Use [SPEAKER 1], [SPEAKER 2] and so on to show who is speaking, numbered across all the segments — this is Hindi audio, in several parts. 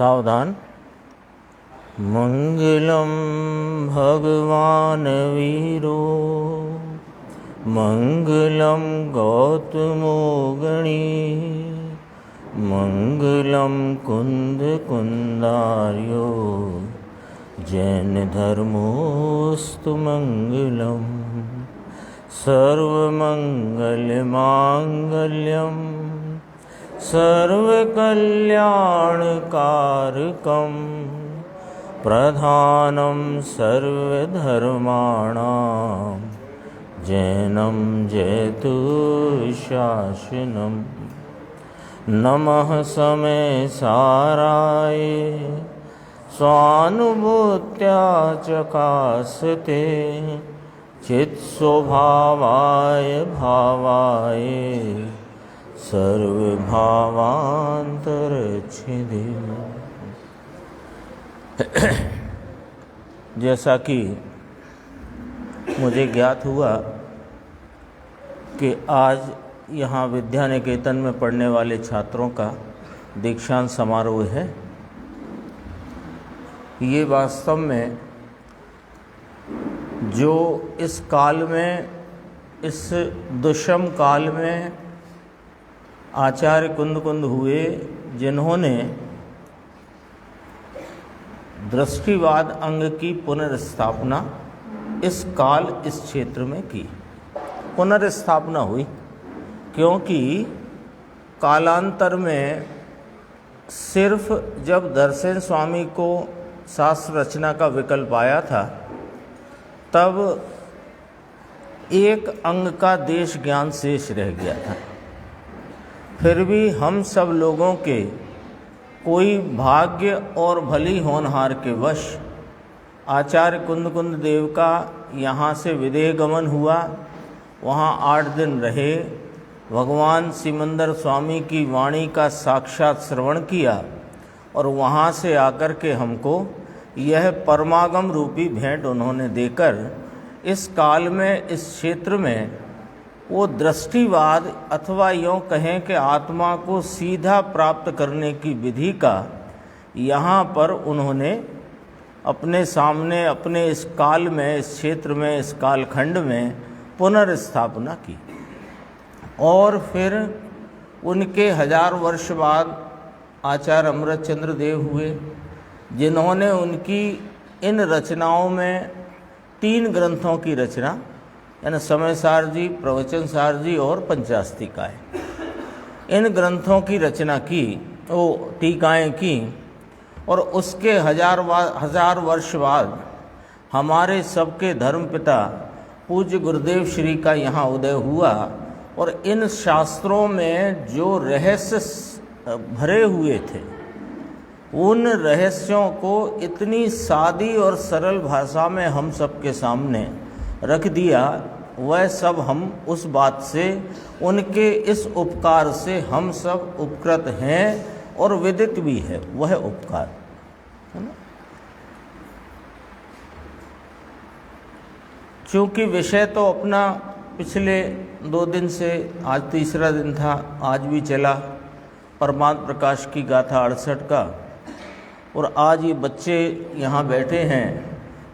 [SPEAKER 1] सावधान। मंगलम भगवान वीरो मंगलम गौतमो गणी मंगलम कुंद कुंदार्यो जैन धर्मोस्तु मंगलम सर्वमंगलमांगल्यम सर्वकल्याणकारकं प्रधानं सर्वधर्माणां जैनं जयतु शासनं। नमः समय साराय स्वानुभूत्या चकासते चित्स्वभावाय भावाय सर्वभावांतरच्छेदे। जैसा कि मुझे ज्ञात हुआ कि आज यहाँ विद्या निकेतन में पढ़ने वाले छात्रों का दीक्षांत समारोह है। ये वास्तव में जो इस काल में, इस दुष्म काल में आचार्य कुंद हुए, जिन्होंने दृष्टिवाद अंग की पुनर्स्थापना इस काल इस क्षेत्र में की। पुनर्स्थापना हुई क्योंकि कालांतर में सिर्फ जब दर्शन स्वामी को शास्त्र रचना का विकल्प आया था तब एक अंग का देश ज्ञान शेष रह गया था। फिर भी हम सब लोगों के कोई भाग्य और भली होनहार के वश आचार्य कुंद देव का यहाँ से विदेह गमन हुआ। वहाँ 8 दिन रहे, भगवान सिमंदर स्वामी की वाणी का साक्षात श्रवण किया और वहाँ से आकर के हमको यह परमागम रूपी भेंट उन्होंने देकर इस काल में, इस क्षेत्र में वो दृष्टिवाद अथवा यूँ कहें कि आत्मा को सीधा प्राप्त करने की विधि का यहाँ पर उन्होंने अपने सामने, अपने इस काल में, इस क्षेत्र में, इस कालखंड में पुनर्स्थापना की। और फिर उनके 1000 वर्ष बाद आचार्य अमृतचंद्र देव हुए, जिन्होंने उनकी इन रचनाओं में 3 ग्रंथों की रचना, यानी समय सार जी, प्रवचन सार जी और पंचास्तिकाएँ, इन ग्रंथों की रचना की, वो टीकाएँ की। और उसके 1000 वर्ष बाद हमारे सबके धर्मपिता पूज्य गुरुदेव श्री का यहाँ उदय हुआ और इन शास्त्रों में जो रहस्य भरे हुए थे उन रहस्यों को इतनी सादी और सरल भाषा में हम सबके सामने रख दिया। वह सब हम उस बात से, उनके इस उपकार से हम सब उपकृत हैं और विदित भी है वह उपकार, है ना। चूँकि विषय तो अपना पिछले 2 दिन से, आज तीसरा दिन था, आज भी चला परमात्म प्रकाश की गाथा 68 का। और आज ये बच्चे यहाँ बैठे हैं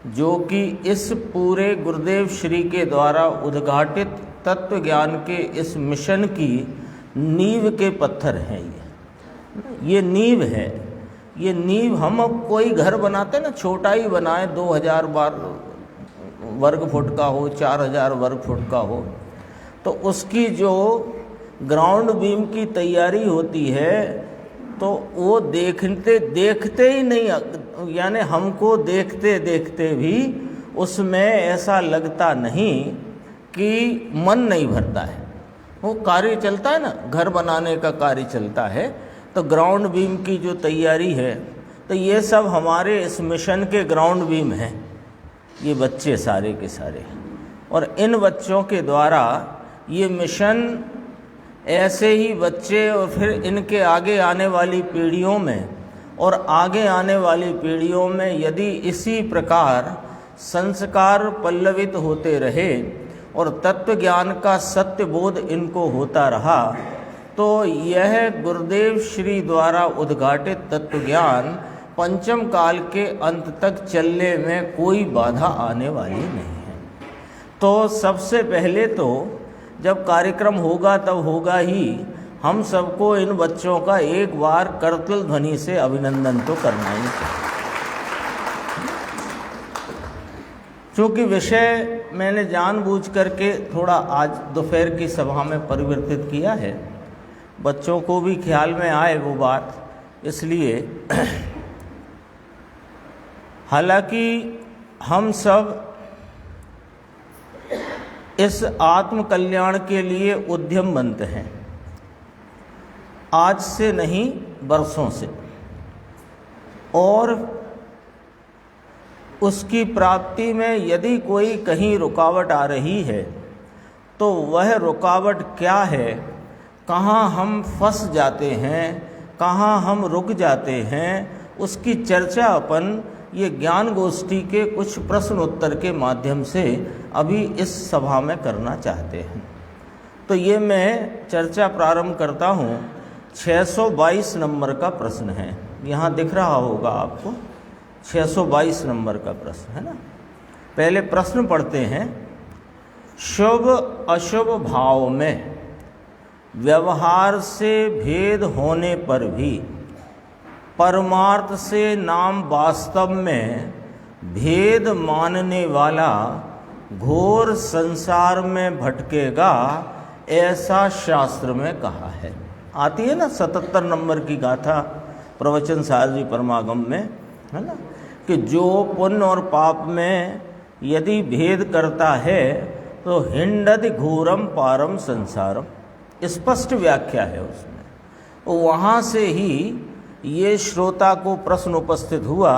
[SPEAKER 1] जो कि इस पूरे गुरुदेव श्री के द्वारा उद्घाटित तत्व ज्ञान के इस मिशन की नींव के पत्थर हैं। ये नींव है। ये नींव, हम अब कोई घर बनाते ना, छोटा ही बनाए, 2000 वर्ग फुट का हो, 4000 वर्ग फुट का हो, तो उसकी जो ग्राउंड बीम की तैयारी होती है तो वो देखते ही नहीं, यानी हमको देखते देखते भी उसमें ऐसा लगता नहीं कि मन नहीं भरता है। वो कार्य चलता है ना, घर बनाने का कार्य चलता है, तो ग्राउंड बीम की जो तैयारी है, तो ये सब हमारे इस मिशन के ग्राउंड बीम हैं, ये बच्चे सारे के सारे। और इन बच्चों के द्वारा ये मिशन ऐसे ही बच्चे और फिर इनके आगे आने वाली पीढ़ियों में और आगे आने वाली पीढ़ियों में यदि इसी प्रकार संस्कार पल्लवित होते रहे और तत्व ज्ञान का सत्य बोध इनको होता रहा तो यह गुरुदेव श्री द्वारा उद्घाटित तत्व ज्ञान पंचम काल के अंत तक चलने में कोई बाधा आने वाली नहीं है। तो सबसे पहले तो जब कार्यक्रम होगा तब होगा ही, हम सबको इन बच्चों का एक बार करतल ध्वनि से अभिनंदन तो करना ही चाहिए। चूँकि विषय मैंने जानबूझ करके थोड़ा आज दोपहर की सभा में परिवर्तित किया है, बच्चों को भी ख्याल में आए वो बात, इसलिए हालांकि हम सब इस आत्म कल्याण के लिए उद्यमवंत हैं, आज से नहीं बरसों से, और उसकी प्राप्ति में यदि कोई कहीं रुकावट आ रही है तो वह रुकावट क्या है, कहाँ हम फंस जाते हैं, कहाँ हम रुक जाते हैं, उसकी चर्चा अपन ये ज्ञान गोष्ठी के कुछ प्रश्न उत्तर के माध्यम से अभी इस सभा में करना चाहते हैं। तो ये मैं चर्चा प्रारंभ करता हूँ। 622 नंबर का प्रश्न है, यहाँ दिख रहा होगा आपको, 622 नंबर का प्रश्न है ना। पहले प्रश्न पढ़ते हैं। शुभ अशुभ भाव में व्यवहार से भेद होने पर भी परमार्थ से नाम वास्तव में भेद मानने वाला घोर संसार में भटकेगा, ऐसा शास्त्र में कहा है। आती है ना 77 नंबर की गाथा प्रवचन सार जी परमागम में, है ना, कि जो पुण्य और पाप में यदि भेद करता है तो हिंडति घोरम पारम संसारम, स्पष्ट व्याख्या है उसमें। तो वहाँ से ही ये श्रोता को प्रश्न उपस्थित हुआ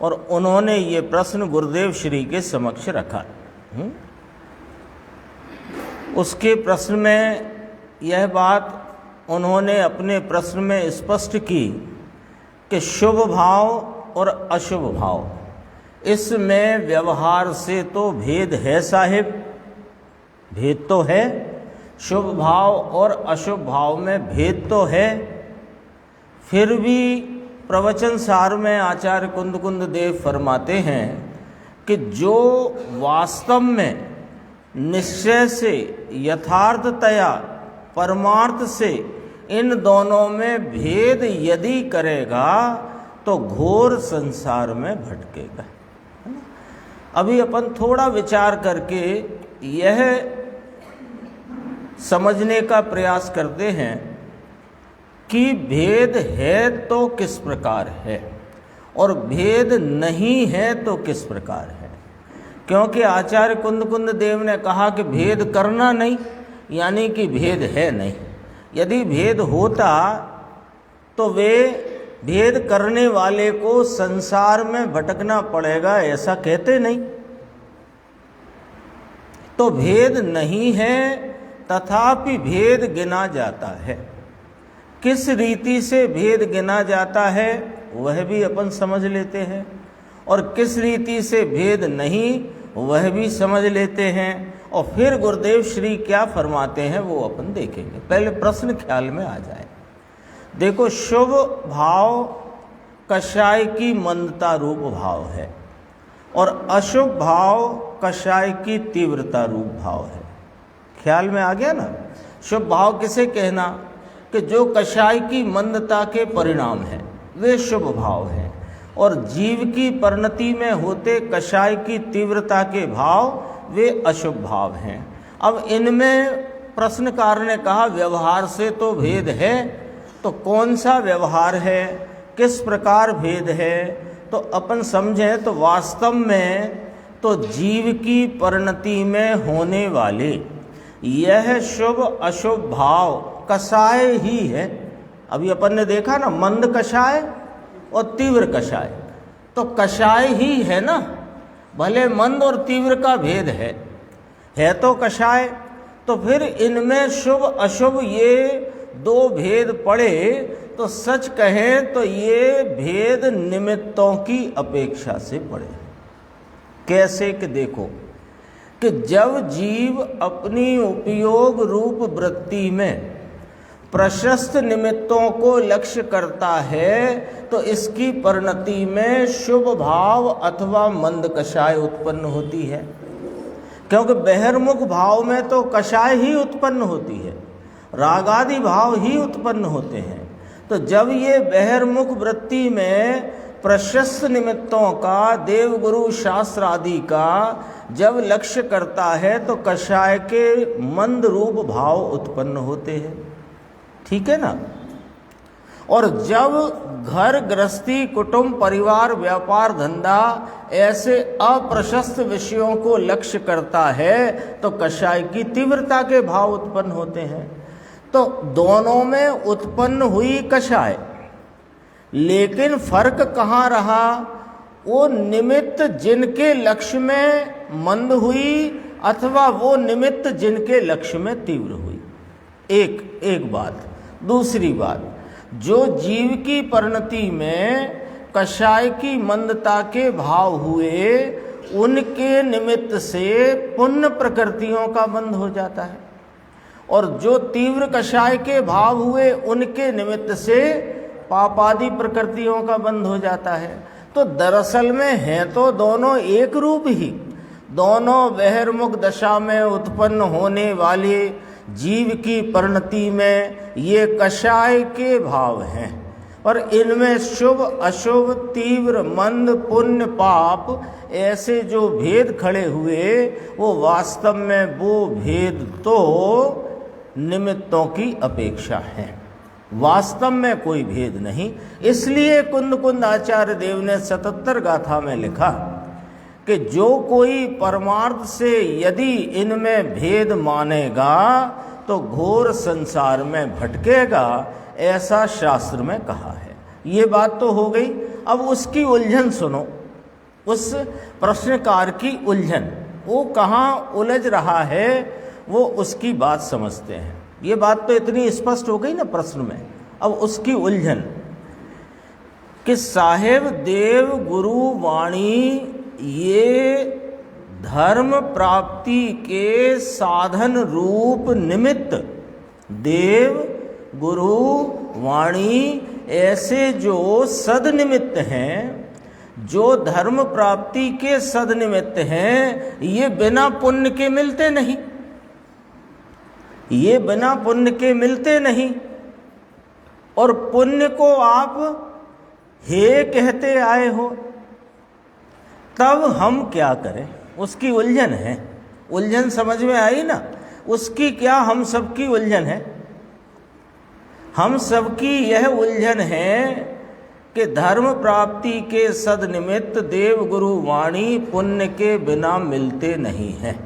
[SPEAKER 1] और उन्होंने ये प्रश्न गुरुदेव श्री के समक्ष रखा। उसके प्रश्न में यह बात उन्होंने अपने प्रश्न में स्पष्ट की कि शुभ भाव और अशुभ भाव, इसमें व्यवहार से तो भेद है साहिब, भेद तो है, शुभ भाव और अशुभ भाव में भेद तो है। फिर भी प्रवचन सार में आचार्य कुंद कुंद देव फरमाते हैं कि जो वास्तव में निश्चय से यथार्थतया परमार्थ से इन दोनों में भेद यदि करेगा तो घोर संसार में भटकेगा। अभी अपन थोड़ा विचार करके यह समझने का प्रयास करते हैं कि भेद है तो किस प्रकार है और भेद नहीं है तो किस प्रकार है। क्योंकि आचार्य कुंद कुंद देव ने कहा कि भेद करना नहीं, यानी कि भेद है नहीं। यदि भेद होता तो वे भेद करने वाले को संसार में भटकना पड़ेगा ऐसा कहते नहीं। तो भेद नहीं है तथापि भेद गिना जाता है। किस रीति से भेद गिना जाता है वह भी अपन समझ लेते हैं, और किस रीति से भेद नहीं वह भी समझ लेते हैं। और फिर गुरुदेव श्री क्या फरमाते हैं वो अपन देखेंगे। पहले प्रश्न ख्याल में आ जाए। देखो, शुभ भाव कषाय की मंदता रूप भाव है और अशुभ भाव कषाय की तीव्रता रूप भाव है। ख्याल में आ गया ना। शुभ भाव किसे कहना कि जो कषाय की मंदता के परिणाम है वे शुभ भाव हैं, और जीव की परिणति में होते कषाय की तीव्रता के भाव वे अशुभ भाव हैं। अब इनमें प्रश्नकार ने कहा व्यवहार से तो भेद है, तो कौन सा व्यवहार है, किस प्रकार भेद है। तो अपन समझें तो वास्तव में तो जीव की परिणति में होने वाले यह शुभ अशुभ भाव कषाय ही है। अभी अपन ने देखा ना, मंद कषाय और तीव्र कषाय, तो कषाय ही है ना। भले मंद और तीव्र का भेद है तो कषाय। तो फिर इनमें शुभ अशुभ ये दो भेद पड़े तो सच कहें तो ये भेद निमित्तों की अपेक्षा से पड़े। कैसे कि देखो कि जब जीव अपनी उपयोग रूप वृत्ति में प्रशस्त निमित्तों को लक्ष्य करता है तो इसकी परिणति में शुभ भाव अथवा मंद कषाय उत्पन्न होती है, क्योंकि बहिर्मुख भाव में तो कषाय ही उत्पन्न होती है, रागादि भाव ही उत्पन्न होते हैं। तो जब ये बहिर्मुख वृत्ति में प्रशस्त निमित्तों का, देवगुरु शास्त्र आदि का जब लक्ष्य करता है तो कषाय के मंद रूप भाव उत्पन्न होते हैं, ठीक है ना। और जब घर गृहस्थी, कुटुंब, परिवार, व्यापार, धंधा ऐसे अप्रशस्त विषयों को लक्ष्य करता है तो कषाय की तीव्रता के भाव उत्पन्न होते हैं। तो दोनों में उत्पन्न हुई कषाय, लेकिन फर्क कहाँ रहा? वो निमित्त जिनके लक्ष्य में मंद हुई अथवा वो निमित्त जिनके लक्ष्य में तीव्र हुई। एक बात। दूसरी बात, जो जीव की परिणति में कषाय की मंदता के भाव हुए, उनके निमित्त से पुण्य प्रकृतियों का बंध हो जाता है, और जो तीव्र कषाय के भाव हुए उनके निमित्त से पापादि प्रकृतियों का बंध हो जाता है। तो दरअसल में है तो दोनों एक रूप ही, दोनों बहिर्मुख दशा में उत्पन्न होने वाले जीव की परिणति में ये कषाय के भाव हैं, और इनमें शुभ अशुभ, तीव्र मंद, पुण्य पाप ऐसे जो भेद खड़े हुए, वो वास्तव में वो भेद तो निमित्तों की अपेक्षा है, वास्तव में कोई भेद नहीं। इसलिए कुंद कुंद आचार्य देव ने 77 गाथा में लिखा कि जो कोई परमार्थ से यदि इनमें भेद मानेगा तो घोर संसार में भटकेगा, ऐसा शास्त्र में कहा है। ये बात तो हो गई। अब उसकी उलझन सुनो, उस प्रश्नकार की उलझन, वो कहाँ उलझ रहा है, वो उसकी बात समझते हैं। ये बात तो इतनी स्पष्ट हो गई ना प्रश्न में। अब उसकी उलझन कि साहेब देव गुरु वाणी ये धर्म प्राप्ति के साधन रूप निमित्त, देव गुरु वाणी ऐसे जो सदनिमित्त हैं, जो धर्म प्राप्ति के सदनिमित्त हैं, ये बिना पुण्य के मिलते नहीं, ये बिना पुण्य के मिलते नहीं। और पुण्य को आप हे कहते आए हो, तब हम क्या करें? उसकी उलझन है। उलझन समझ में आई ना? उसकी क्या हम सबकी उलझन है? हम सबकी यह उलझन है कि धर्म प्राप्ति के सदनिमित्त देव गुरु वाणी पुण्य के बिना मिलते नहीं हैं।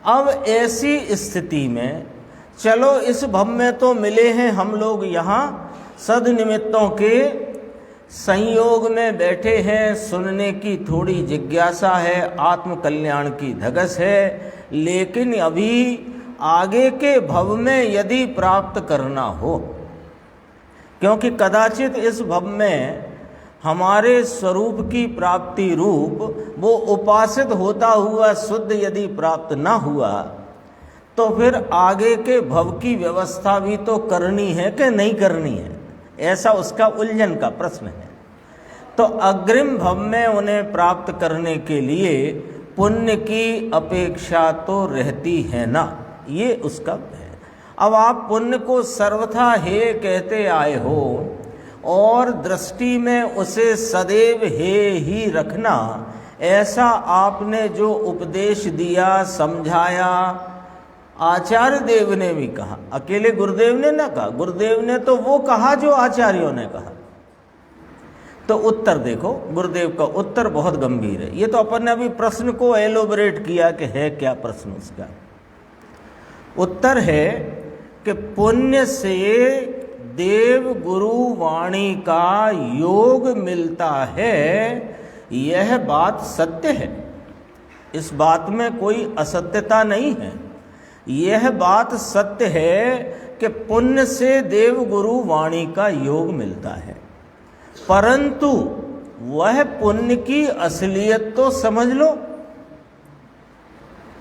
[SPEAKER 1] अब ऐसी स्थिति में चलो इस भव में तो मिले हैं हम लोग, यहाँ सदनिमित्तों के संयोग में बैठे हैं, सुनने की थोड़ी जिज्ञासा है, आत्म कल्याण की धगस है, लेकिन अभी आगे के भव में यदि प्राप्त करना हो, क्योंकि कदाचित इस भव में हमारे स्वरूप की प्राप्ति रूप वो उपासित होता हुआ शुद्ध यदि प्राप्त ना हुआ, तो फिर आगे के भव की व्यवस्था भी तो करनी है कि नहीं करनी है, ऐसा उसका उलझन का प्रश्न है। तो अग्रिम भव में उन्हें प्राप्त करने के लिए पुण्य की अपेक्षा तो रहती है ना, ये उसका है। अब आप पुण्य को सर्वथा हे कहते आए हो और दृष्टि में उसे सदैव हे ही रखना, ऐसा आपने जो उपदेश दिया, समझाया, आचार्य देव ने भी कहा, अकेले गुरुदेव ने ना कहा, गुरुदेव ने तो वो कहा जो आचार्यों ने कहा। तो उत्तर देखो, गुरुदेव का उत्तर बहुत गंभीर है। ये तो अपन ने अभी प्रश्न को एलोबरेट किया कि है क्या प्रश्न उसका। उत्तर है कि पुण्य से देव गुरु वाणी का योग मिलता है, यह बात सत्य है, इस बात में कोई असत्यता नहीं है। यह बात सत्य है कि पुण्य से देव गुरु वाणी का योग मिलता है, परंतु वह पुण्य की असलियत तो समझ लो।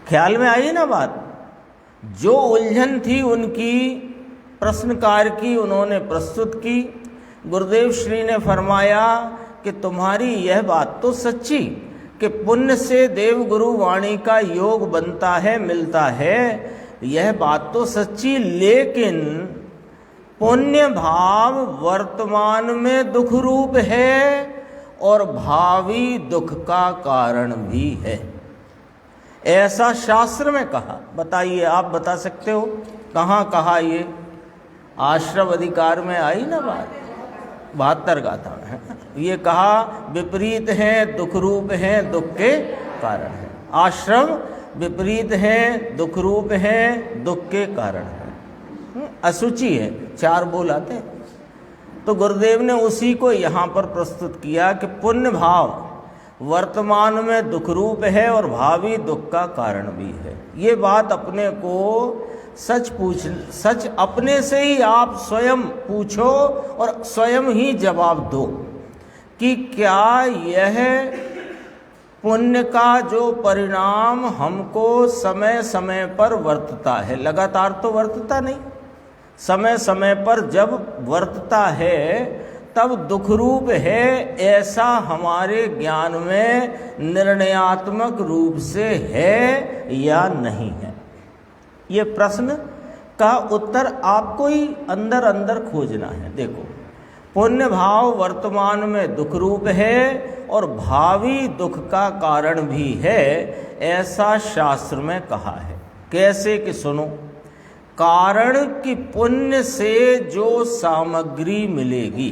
[SPEAKER 1] ख्याल में आई ना बात? जो उलझन थी उनकी प्रश्नकार की उन्होंने प्रस्तुत की। गुरुदेव श्री ने फरमाया कि तुम्हारी यह बात तो सच्ची कि पुण्य से देवगुरु वाणी का योग बनता है, मिलता है, यह बात तो सच्ची, लेकिन पुण्य भाव वर्तमान में दुख रूप है और भावी दुख का कारण भी है, ऐसा शास्त्र में कहा। बताइए, आप बता सकते हो कहाँ कहा? ये आश्रम अधिकार में आई ना बात, 72 गाथा में ये कहा विपरीत हैं, दुख रूप हैं, दुख के कारण है। आश्रम विपरीत हैं, दुख रूप हैं, दुख के कारण है। असुचि है, 4 बोल आते हैं। तो गुरुदेव ने उसी को यहाँ पर प्रस्तुत किया कि पुण्य भाव वर्तमान में दुख रूप है और भावी दुख का कारण भी है। ये बात अपने को सच अपने से ही आप स्वयं पूछो और स्वयं ही जवाब दो कि क्या यह पुण्य का जो परिणाम हमको समय समय पर वर्तता है, लगातार तो वर्तता नहीं, समय समय पर जब वर्तता है तब दुख रूप है, ऐसा हमारे ज्ञान में निर्णयात्मक रूप से है या नहीं है? ये प्रश्न का उत्तर आपको ही अंदर अंदर खोजना है। देखो, पुण्य भाव वर्तमान में दुख रूप है और भावी दुख का कारण भी है, ऐसा शास्त्र में कहा है। कैसे कि सुनो, कारण कि पुण्य से जो सामग्री मिलेगी,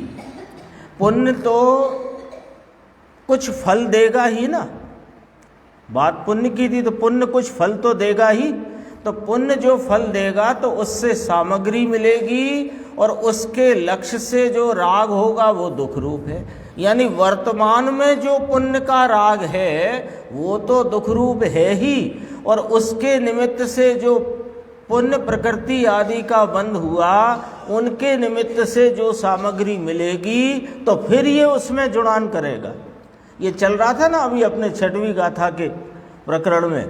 [SPEAKER 1] पुण्य तो कुछ फल देगा ही ना। बात पुण्य की थी तो पुण्य कुछ फल तो देगा ही। तो पुण्य जो फल देगा तो उससे सामग्री मिलेगी और उसके लक्ष्य से जो राग होगा वो दुख रूप है। यानी वर्तमान में जो पुण्य का राग है वो तो दुख रूप है ही, और उसके निमित्त से जो पुण्य प्रकृति आदि का बंध हुआ उनके निमित्त से जो सामग्री मिलेगी तो फिर ये उसमें जुड़ान करेगा। ये चल रहा था ना अभी अपने 6वीं गाथा के प्रकरण में,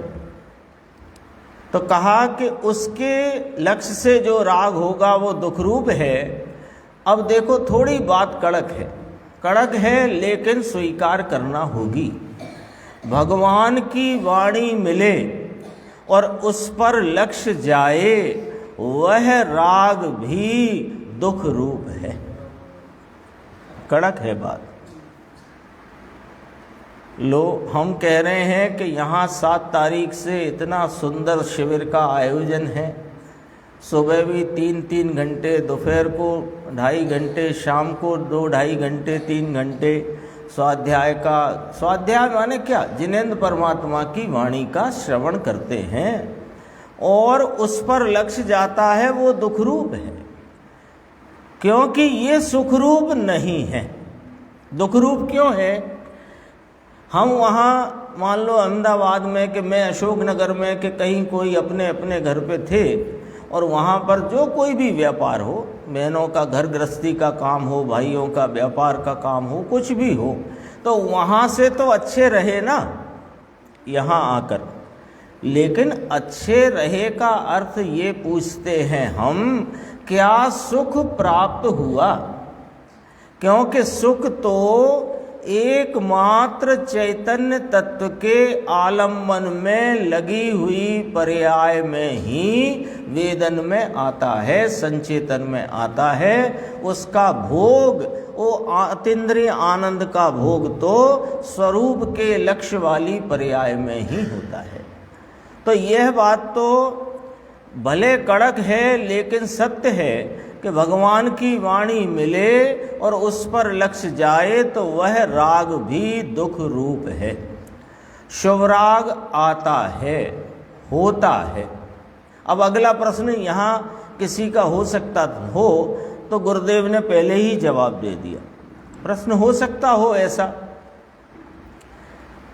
[SPEAKER 1] तो कहा कि उसके लक्ष्य से जो राग होगा वो दुख रूप है। अब देखो, थोड़ी बात कड़क है लेकिन स्वीकार करना होगी। भगवान की वाणी मिले और उस पर लक्ष्य जाए, वह राग भी दुख रूप है। कड़क है बात। लो, हम कह रहे हैं कि यहाँ 7 तारीख से इतना सुंदर शिविर का आयोजन है। सुबह भी 3-3 घंटे, दोपहर को 2.5 घंटे, शाम को 2-2.5 घंटे, 3 घंटे स्वाध्याय माने क्या? जिनेंद्र परमात्मा की वाणी का श्रवण करते हैं और उस पर लक्ष्य जाता है, वो दुख रूप है, क्योंकि ये सुख रूप नहीं है। दुख रूप क्यों है? हम वहाँ मान लो अहमदाबाद में कि मैं अशोकनगर में कि कहीं कोई अपने अपने घर पे थे और वहाँ पर जो कोई भी व्यापार हो, बहनों का घर गृहस्थी का काम हो, भाइयों का व्यापार का काम हो, कुछ भी हो, तो वहाँ से तो अच्छे रहे ना यहाँ आकर। लेकिन अच्छे रहे का अर्थ ये पूछते हैं हम, क्या सुख प्राप्त हुआ? क्योंकि सुख तो एकमात्र चैतन्य तत्व के आलम्बन में लगी हुई पर्याय में ही वेदन में आता है, संचेतन में आता है। उसका भोग, वो अतीन्द्रिय आनंद का भोग तो स्वरूप के लक्ष्य वाली पर्याय में ही होता है। तो यह बात तो भले कड़क है लेकिन सत्य है कि भगवान की वाणी मिले और उस पर लक्ष्य जाए तो वह राग भी दुख रूप है। शुभ राग आता है, होता है। अब अगला प्रश्न यहाँ किसी का हो सकता हो तो गुरुदेव ने पहले ही जवाब दे दिया। प्रश्न हो सकता हो ऐसा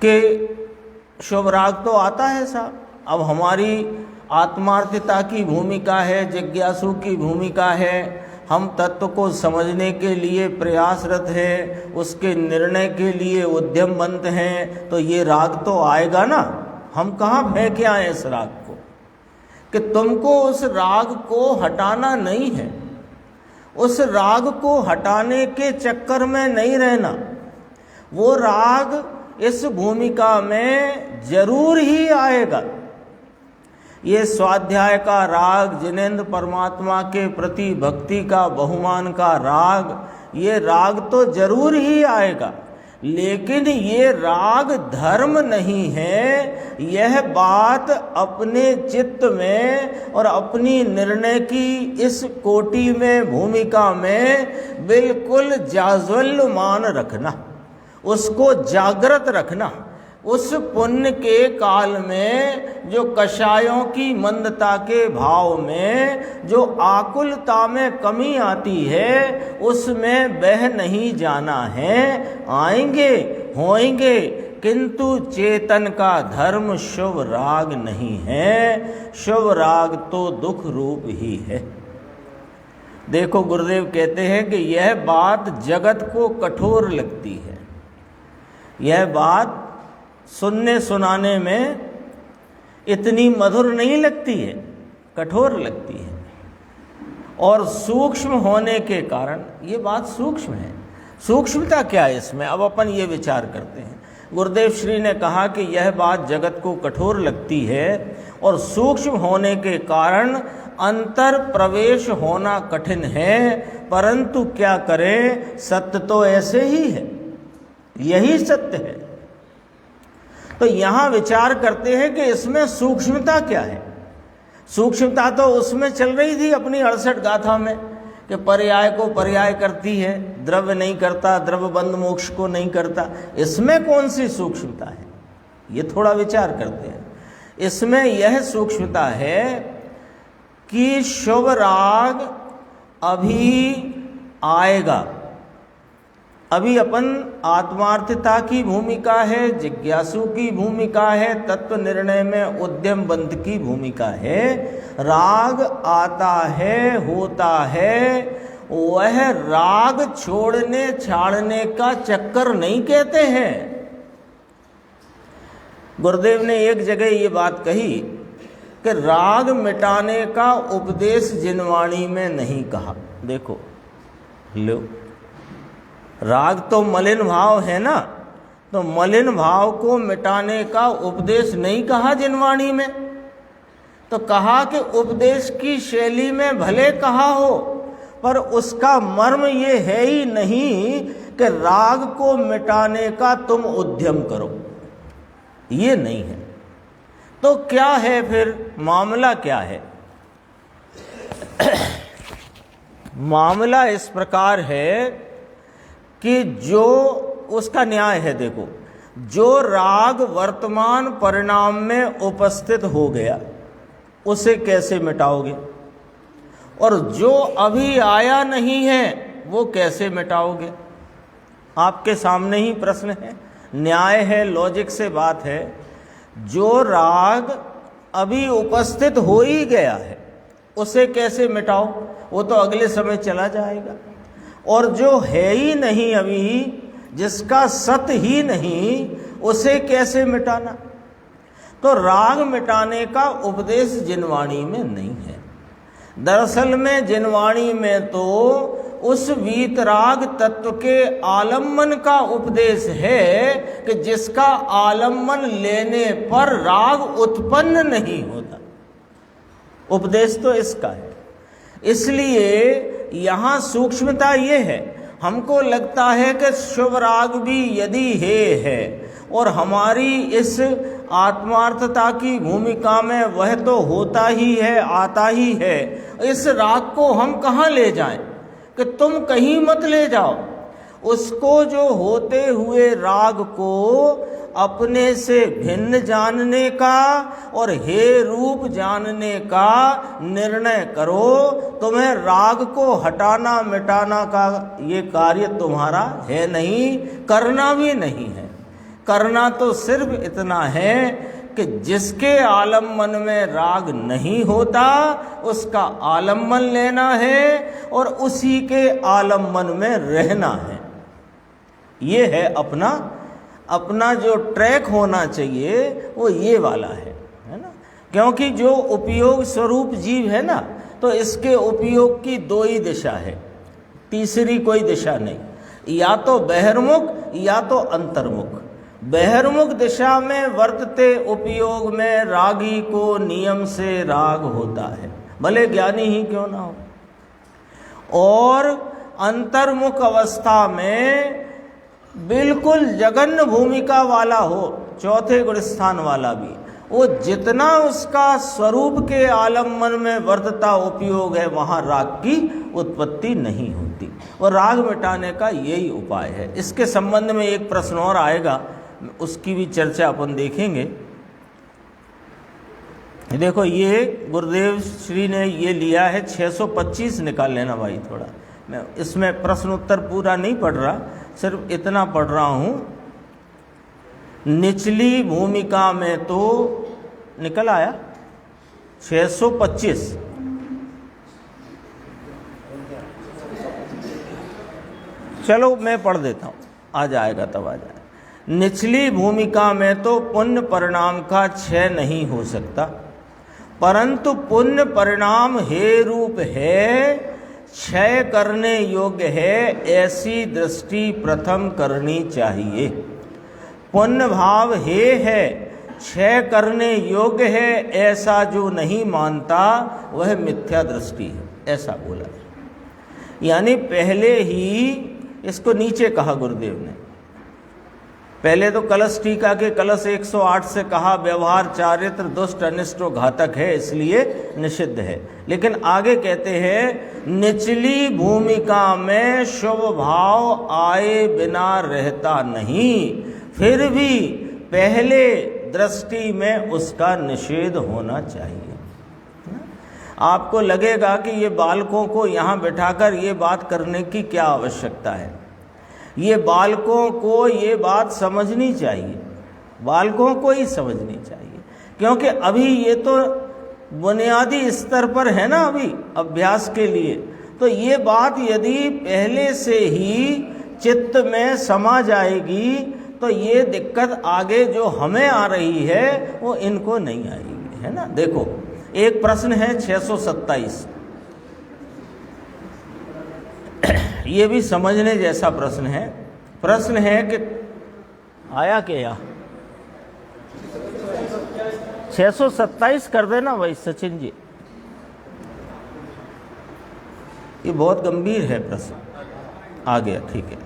[SPEAKER 1] कि शुभ राग तो आता है साहब। अब हमारी आत्मार्थता की भूमिका है, जिज्ञासु की भूमिका है, हम तत्व को समझने के लिए प्रयासरत हैं, उसके निर्णय के लिए उद्यमवंत हैं, तो ये राग तो आएगा ना। हम कहाँ फेंके आए इस राग को? कि तुमको उस राग को हटाना नहीं है, उस राग को हटाने के चक्कर में नहीं रहना। वो राग इस भूमिका में जरूर ही आएगा। ये स्वाध्याय का राग, जिनेंद्र परमात्मा के प्रति भक्ति का, बहुमान का राग, ये राग तो जरूर ही आएगा, लेकिन ये राग धर्म नहीं है। यह बात अपने चित्त में और अपनी निर्णय की इस कोटि में, भूमिका में बिल्कुल जाज्वल्यमान रखना, उसको जागृत रखना। उस पुण्य के काल में जो कषायों की मंदता के भाव में जो आकुलता में कमी आती है, उसमें बह नहीं जाना है। आएंगे, होएंगे, किंतु चेतन का धर्म शुभ राग नहीं है। शुभ राग तो दुख रूप ही है। देखो, गुरुदेव कहते हैं कि यह बात जगत को कठोर लगती है, यह बात सुनने सुनाने में इतनी मधुर नहीं लगती है, कठोर लगती है। और सूक्ष्म होने के कारण ये बात सूक्ष्म है। सूक्ष्मता क्या है इसमें, अब अपन ये विचार करते हैं। गुरुदेव श्री ने कहा कि यह बात जगत को कठोर लगती है और सूक्ष्म होने के कारण अंतर प्रवेश होना कठिन है, परंतु क्या करें, सत्य तो ऐसे ही है, यही सत्य है। तो यहां विचार करते हैं कि इसमें सूक्ष्मता क्या है। सूक्ष्मता तो उसमें चल रही थी अपनी 68 गाथा में कि पर्याय को पर्याय करती है, द्रव्य नहीं करता, द्रव्य बंध मोक्ष को नहीं करता। इसमें कौन सी सूक्ष्मता है, ये थोड़ा विचार करते हैं। इसमें यह सूक्ष्मता है कि शुभ राग अभी आएगा। अभी अपन आत्मार्थता की भूमिका है, जिज्ञासु की भूमिका है, तत्व निर्णय में उद्यम बंध की भूमिका है। राग आता है, होता है, वह राग छोड़ने छाड़ने का चक्कर नहीं कहते हैं। गुरुदेव ने एक जगह ये बात कही कि राग मिटाने का उपदेश जिनवाणी में नहीं कहा। देखो लो, राग तो मलिन भाव है ना, तो मलिन भाव को मिटाने का उपदेश नहीं कहा जिनवाणी में। तो कहा कि उपदेश की शैली में भले कहा हो, पर उसका मर्म ये है ही नहीं कि राग को मिटाने का तुम उद्यम करो, ये नहीं है। तो क्या है फिर, मामला क्या है? मामला इस प्रकार है कि जो उसका न्याय है, देखो, जो राग वर्तमान परिणाम में उपस्थित हो गया उसे कैसे मिटाओगे, और जो अभी आया नहीं है वो कैसे मिटाओगे? आपके सामने ही प्रश्न है, न्याय है, लॉजिक से बात है। जो राग अभी उपस्थित हो ही गया है उसे कैसे मिटाओ, वो तो अगले समय चला जाएगा। और जो है ही नहीं अभी, जिसका सत ही नहीं, उसे कैसे मिटाना? तो राग मिटाने का उपदेश जिनवाणी में नहीं है। दरअसल में जिनवाणी में तो उस वीतराग तत्व के आलम्बन का उपदेश है कि जिसका आलम्बन लेने पर राग उत्पन्न नहीं होता। उपदेश तो इसका है। इसलिए यहाँ सूक्ष्मता ये है, हमको लगता है कि शुभ राग भी यदि है और हमारी इस आत्मार्थता की भूमिका में वह तो होता ही है, आता ही है, इस राग को हम कहाँ ले जाएं? कि तुम कहीं मत ले जाओ उसको। जो होते हुए राग को अपने से भिन्न जानने का और हे रूप जानने का निर्णय करो। तुम्हें राग को हटाना मिटाना का ये कार्य तुम्हारा है नहीं, करना भी नहीं है। करना तो सिर्फ इतना है कि जिसके आलम्बन में राग नहीं होता उसका आलम्बन लेना है और उसी के आलम्बन में रहना है। ये है अपना जो ट्रैक होना चाहिए, वो ये वाला है ना। क्योंकि जो उपयोग स्वरूप जीव है ना, तो इसके उपयोग की दो ही दिशा है, तीसरी कोई दिशा नहीं, या तो बहिर्मुख या तो अंतर्मुख। बहिर्मुख दिशा में वर्तते उपयोग में रागी को नियम से राग होता है, भले ज्ञानी ही क्यों ना हो। और अंतर्मुख अवस्था में बिल्कुल जघन्य भूमिका वाला हो, चौथे गुण स्थान वाला भी, वो जितना उसका स्वरूप के आलम्बन में वर्तता उपयोग है, वहाँ राग की उत्पत्ति नहीं होती। और राग मिटाने का यही उपाय है। इसके संबंध में एक प्रश्न और आएगा, उसकी भी चर्चा अपन देखेंगे। देखो ये गुरुदेव श्री ने ये लिया है 625, निकाल लेना भाई थोड़ा, मैं इसमें प्रश्न उत्तर पूरा नहीं पढ़ रहा, सिर्फ इतना पढ़ रहा हूँ। निचली भूमिका में तो निकल आया 625, चलो मैं पढ़ देता हूँ, आ जाएगा तब आ जाएगा। निचली भूमिका में तो पुण्य परिणाम का क्षय नहीं हो सकता, परंतु पुण्य परिणाम हे रूप है, क्षय करने योग्य है, ऐसी दृष्टि प्रथम करनी चाहिए। पुण्य भाव हे है, क्षय करने योग्य है, ऐसा जो नहीं मानता वह मिथ्या दृष्टि है, ऐसा बोला। यानी पहले ही इसको नीचे कहा गुरुदेव ने, पहले तो कलश टीका के कलश 108 से कहा व्यवहार चारित्र दुष्ट अनिष्ट घातक है, इसलिए निषिद्ध है। लेकिन आगे कहते हैं निचली भूमिका में शुभ भाव आए बिना रहता नहीं, फिर भी पहले दृष्टि में उसका निषेध होना चाहिए। आपको लगेगा कि ये बालकों को यहाँ बिठाकर ये बात करने की क्या आवश्यकता है, ये बालकों को ये बात समझनी चाहिए, बालकों को ही समझनी चाहिए, क्योंकि अभी ये तो बुनियादी स्तर पर है ना, अभी अभ्यास के लिए। तो ये बात यदि पहले से ही चित्त में समा जाएगी तो ये दिक्कत आगे जो हमें आ रही है वो इनको नहीं आएगी, है ना। देखो एक प्रश्न है 627, ये भी समझने जैसा प्रश्न है। प्रश्न है कि आया क्या 627 कर देना भाई सचिन जी, ये बहुत गंभीर है प्रश्न। आ गया, ठीक है।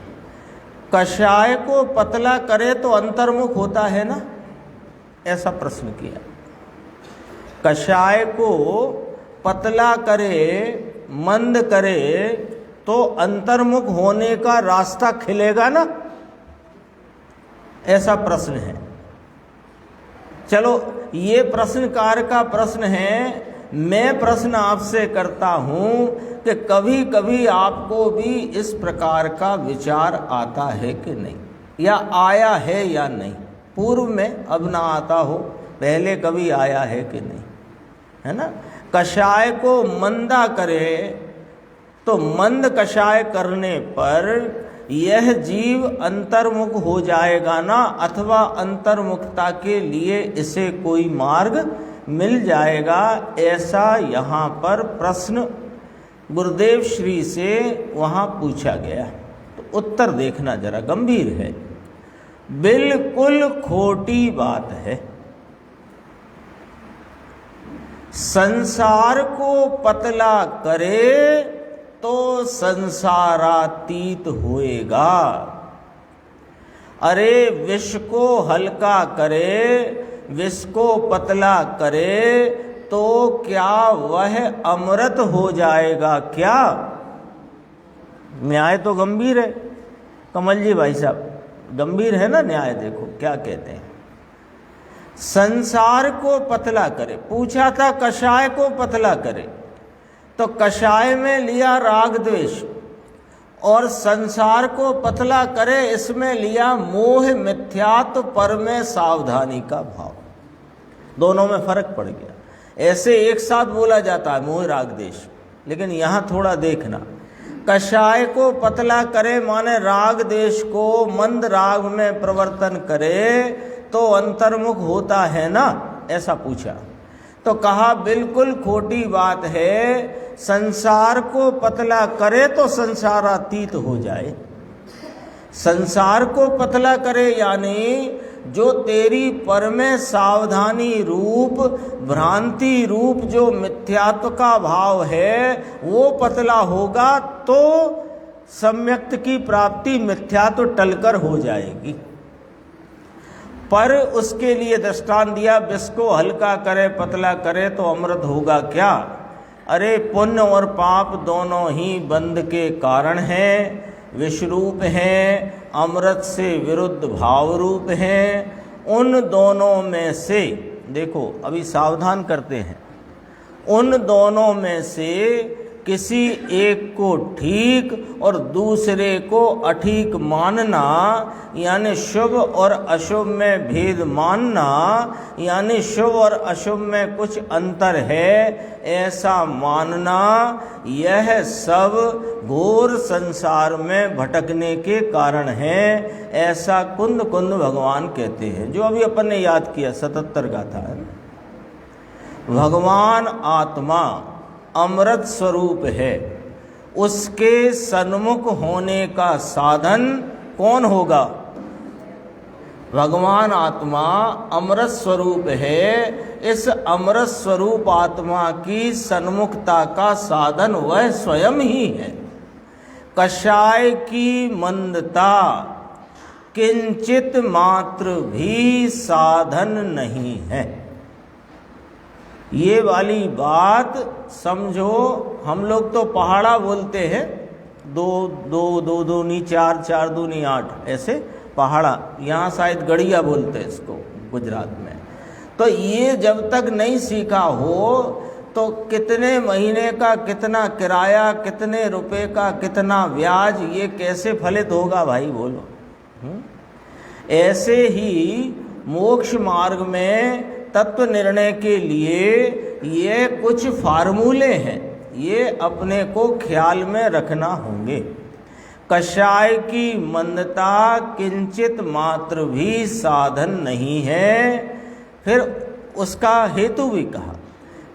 [SPEAKER 1] कषाय को पतला करे तो अंतर्मुख होता है ना, ऐसा प्रश्न किया। कषाय को पतला करे, मंद करे तो अंतर्मुख होने का रास्ता खिलेगा ना, ऐसा प्रश्न है। चलो ये प्रश्नकार का प्रश्न है, मैं प्रश्न आपसे करता हूं कि कभी कभी आपको भी इस प्रकार का विचार आता है कि नहीं, या आया है या नहीं। पूर्व में, अब ना आता हो, पहले कभी आया है कि नहीं, है ना। कषाय को मंदा करे तो मंद कषाय करने पर यह जीव अंतर्मुख हो जाएगा ना, अथवा अंतर्मुखता के लिए इसे कोई मार्ग मिल जाएगा, ऐसा यहाँ पर प्रश्न गुरुदेव श्री से वहाँ पूछा गया। तो उत्तर देखना जरा, गंभीर है, बिल्कुल खोटी बात है। संसार को पतला करे तो संसारातीत होएगा, अरे विष को हल्का करे, विष को पतला करे तो क्या वह अमृत हो जाएगा क्या? न्याय तो गंभीर है कमल जी भाई साहब, गंभीर है ना न्याय। देखो क्या कहते हैं, संसार को पतला करे, पूछा था कषाय को पतला करे, तो कषाय में लिया राग द्वेष, और संसार को पतला करे इसमें लिया मोह मिथ्यात्व पर में सावधानी का भाव। दोनों में फर्क पड़ गया। ऐसे एक साथ बोला जाता है मोह राग द्वेष, लेकिन यहाँ थोड़ा देखना, कषाय को पतला करे माने राग द्वेष को मंद राग में प्रवर्तन करे तो अंतर्मुख होता है ना, ऐसा पूछा। तो कहा बिल्कुल खोटी बात है, संसार को पतला करे तो संसारातीत हो जाए। संसार को पतला करे यानी जो तेरी पर में सावधानी रूप, भ्रांति रूप जो मिथ्यात्व का भाव है वो पतला होगा तो सम्यक्त की प्राप्ति मिथ्यात्व टलकर हो जाएगी। पर उसके लिए दृष्टांत दिया, विष को हल्का करे पतला करे तो अमृत होगा क्या? अरे पुण्य और पाप दोनों ही बंध के कारण हैं, विष रूप हैं, अमृत से विरुद्ध भाव रूप हैं। उन दोनों में से देखो, अभी सावधान करते हैं, उन दोनों में से किसी एक को ठीक और दूसरे को अठीक मानना, यानी शुभ और अशुभ में भेद मानना, यानी शुभ और अशुभ में कुछ अंतर है ऐसा मानना, यह सब घोर संसार में भटकने के कारण है। ऐसा कुंद कुंद भगवान कहते हैं, जो अभी अपन ने याद किया 77 गाथा है। भगवान आत्मा अमृत स्वरूप है, उसके सन्मुख होने का साधन कौन होगा? भगवान आत्मा अमृत स्वरूप है, इस अमृत स्वरूप आत्मा की सन्मुखता का साधन वह स्वयं ही है। कषाय की मंदता किंचित मात्र भी साधन नहीं है। ये वाली बात समझो, हम लोग तो पहाड़ा बोलते हैं, दो दो दो दूनी चार, चार दूनी 8, ऐसे पहाड़ा, यहाँ शायद गड़िया बोलते हैं इसको गुजरात में। तो ये जब तक नहीं सीखा हो तो कितने महीने का कितना किराया, कितने रुपए का कितना ब्याज, ये कैसे फलित होगा भाई बोलो। ऐसे ही मोक्ष मार्ग में तत्व निर्णय के लिए ये कुछ फार्मूले हैं, ये अपने को ख्याल में रखना होंगे। कषाय की मंदता किंचित मात्र भी साधन नहीं है। फिर उसका हेतु भी कहा,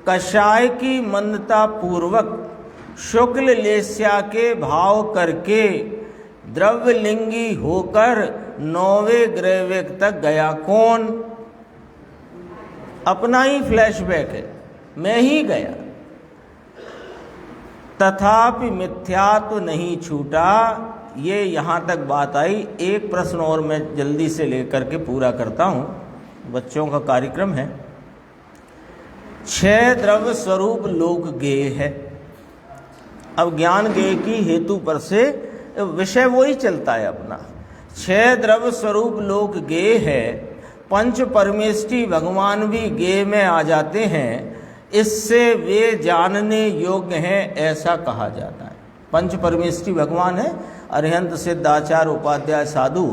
[SPEAKER 1] कषाय की मंदता पूर्वक शुक्ल लेस्या के भाव करके द्रव्यलिंगी होकर 9वें ग्रहवेग तक गया कौन? अपना ही फ्लैशबैक है, मैं ही गया। तथापि मिथ्यात्व नहीं छूटा। ये यहाँ तक बात आई। एक प्रश्न और मैं जल्दी से लेकर के पूरा करता हूँ, बच्चों का कार्यक्रम है। 6 द्रव्य स्वरूप लोक गेय है। अब ज्ञान गेय की हेतु पर से विषय वही चलता है अपना। 6 द्रव्य स्वरूप लोक गेय है। पंच परमेष्टि भगवान भी गेय में आ जाते हैं, इससे वे जानने योग्य हैं ऐसा कहा जाता है। पंच परमेष्टि भगवान है, अरिहंत सिद्ध आचार्य उपाध्याय साधु,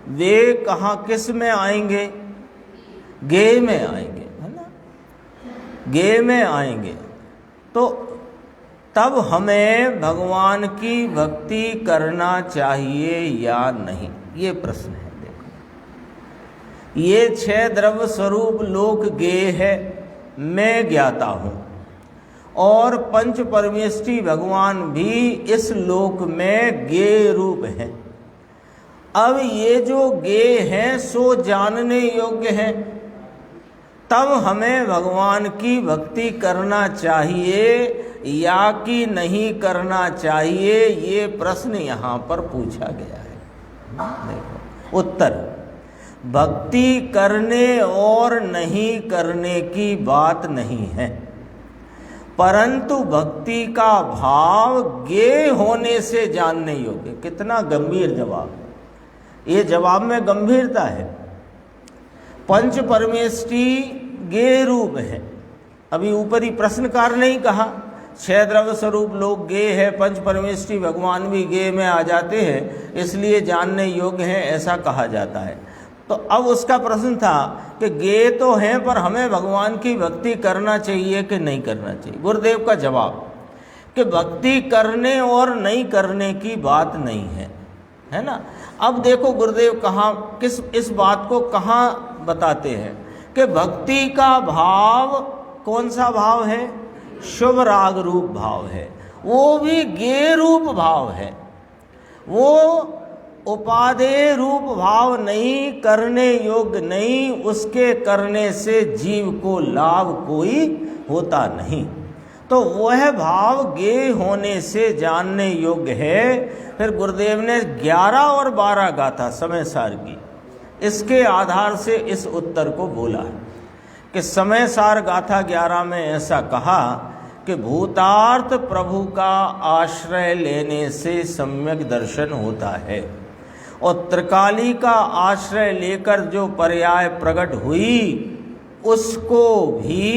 [SPEAKER 1] वे कहाँ किस में आएंगे? गेय में आएंगे, है ना, गेय में आएंगे। तो तब हमें भगवान की भक्ति करना चाहिए या नहीं, ये प्रश्न है। देखो, ये 6 द्रव्य स्वरूप लोक गेय है, मैं ज्ञाता हूँ, और पंच परमेष्टि भगवान भी इस लोक में गेय रूप है। अब ये जो गेय हैं सो जानने योग्य हैं, तब हमें भगवान की भक्ति करना चाहिए या कि नहीं करना चाहिए, ये प्रश्न यहाँ पर पूछा गया है। देखो उत्तर, भक्ति करने और नहीं करने की बात नहीं है, परंतु भक्ति का भाव गेय होने से जानने योग्य। कितना गंभीर जवाब है, ये जवाब में गंभीरता है। पंच परमेष्टि गेय रूप है। अभी ऊपरी प्रश्नकार नहीं कहा 6 द्रव्य स्वरूप लोक गेय है, पंच परमेष्टि भगवान भी गेय में आ जाते हैं, इसलिए जानने योग्य हैं ऐसा कहा जाता है। तो अब उसका प्रश्न था कि गेय तो हैं पर हमें भगवान की भक्ति करना चाहिए कि नहीं करना चाहिए। गुरुदेव का जवाब कि भक्ति करने और नहीं करने की बात नहीं है, है ना। अब देखो गुरुदेव कहाँ किस इस बात को कहाँ बताते हैं कि भक्ति का भाव कौन सा भाव है? शुभ राग रूप भाव है, वो भी गेय रूप भाव है, वो उपादेय रूप भाव नहीं, करने योग्य नहीं, उसके करने से जीव को लाभ कोई होता नहीं। तो वह भाव गेय होने से जानने योग्य है। फिर गुरुदेव ने 11 और 12 गाथा समय सार की, इसके आधार से इस उत्तर को बोला है कि समय सार गाथा 11 में ऐसा कहा कि भूतार्थ प्रभु का आश्रय लेने से सम्यक दर्शन होता है, और त्रिकाली का आश्रय लेकर जो पर्याय प्रकट हुई उसको भी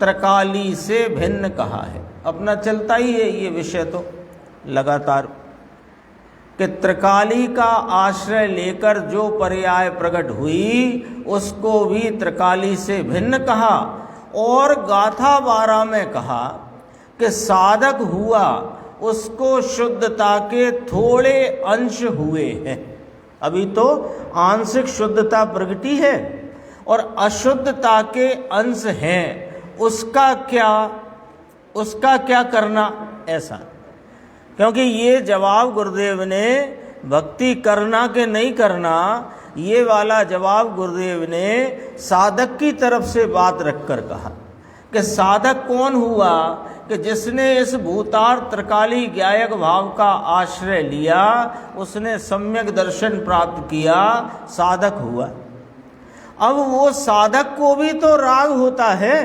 [SPEAKER 1] त्रिकाली से भिन्न कहा है। अपना चलता ही है ये विषय तो लगातार, कि त्रिकाली का आश्रय लेकर जो पर्याय प्रकट हुई उसको भी त्रिकाली से भिन्न कहा। और गाथा 12 में कहा कि साधक हुआ उसको शुद्धता के थोड़े अंश हुए हैं। अभी तो आंशिक शुद्धता प्रगटी है और अशुद्धता के अंश हैं, उसका क्या करना, ऐसा। क्योंकि ये जवाब गुरुदेव ने भक्ति करना कि नहीं करना, ये वाला जवाब गुरुदेव ने साधक की तरफ से बात रखकर कहा कि साधक कौन हुआ कि जिसने इस भूतार त्रिकाली ज्ञायक भाव का आश्रय लिया, उसने सम्यक दर्शन प्राप्त किया, साधक हुआ। अब वो साधक को भी तो राग होता है,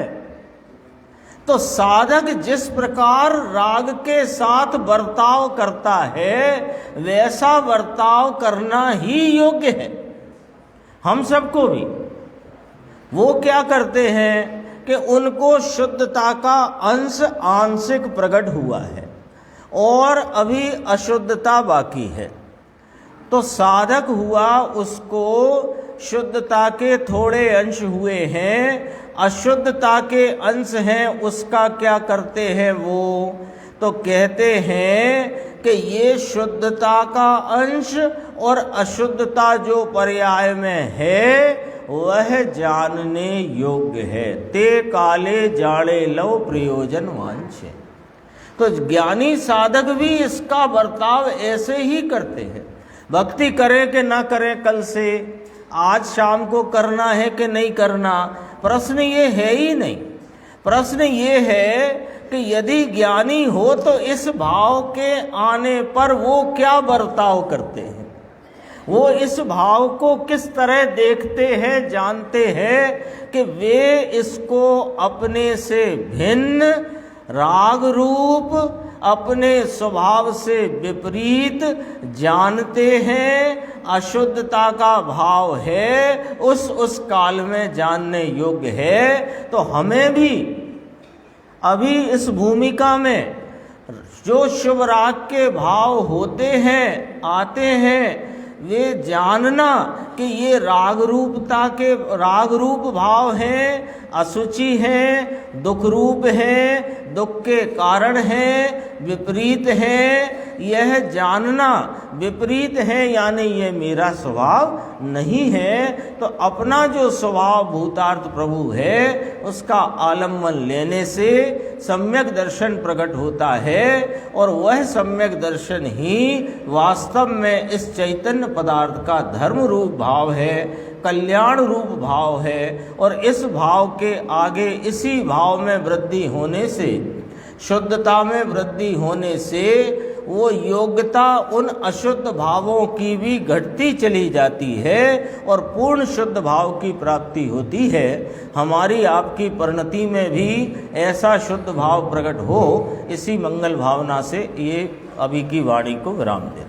[SPEAKER 1] तो साधक जिस प्रकार राग के साथ बर्ताव करता है वैसा बर्ताव करना ही योग्य है हम सबको भी। वो क्या करते हैं कि उनको शुद्धता का अंश आंशिक प्रकट हुआ है और अभी अशुद्धता बाकी है, तो साधक हुआ उसको शुद्धता के थोड़े अंश हुए हैं, अशुद्धता के अंश हैं, उसका क्या करते हैं वो? तो कहते हैं कि ये शुद्धता का अंश और अशुद्धता जो पर्याय में है वह जानने योग्य है। ते काले जाड़े लव प्रयोजन वांछे। तो ज्ञानी साधक भी इसका बर्ताव ऐसे ही करते हैं। भक्ति करें कि ना करें, कल से आज शाम को करना है कि नहीं करना, प्रश्न ये है ही नहीं। प्रश्न ये है कि यदि ज्ञानी हो तो इस भाव के आने पर वो क्या बर्ताव करते हैं, वो इस भाव को किस तरह देखते हैं, जानते हैं कि वे इसको अपने से भिन्न राग रूप, अपने स्वभाव से विपरीत जानते हैं। अशुद्धता का भाव है, उस काल में जानने योग्य है। तो हमें भी अभी इस भूमिका में जो शुभ राग के भाव होते हैं, आते हैं, वे जानना कि ये राग रूप भाव हैं, असुचि हैं, दुख रूप हैं, दुख के कारण हैं, विपरीत हैं। यह जानना विपरीत है यानी ये मेरा स्वभाव नहीं है। तो अपना जो स्वभाव भूतार्थ प्रभु है उसका आलम्बन लेने से सम्यक दर्शन प्रकट होता है, और वह सम्यक दर्शन ही वास्तव में इस चैतन्य पदार्थ का धर्म रूप भाव है, कल्याण रूप भाव है। और इस भाव के आगे इसी भाव में वृद्धि होने से, शुद्धता में वृद्धि होने से वो योग्यता उन अशुद्ध भावों की भी घटती चली जाती है और पूर्ण शुद्ध भाव की प्राप्ति होती है। हमारी आपकी परिणति में भी ऐसा शुद्ध भाव प्रकट हो, इसी मंगल भावना से ये अभी की वाणी को विराम दे।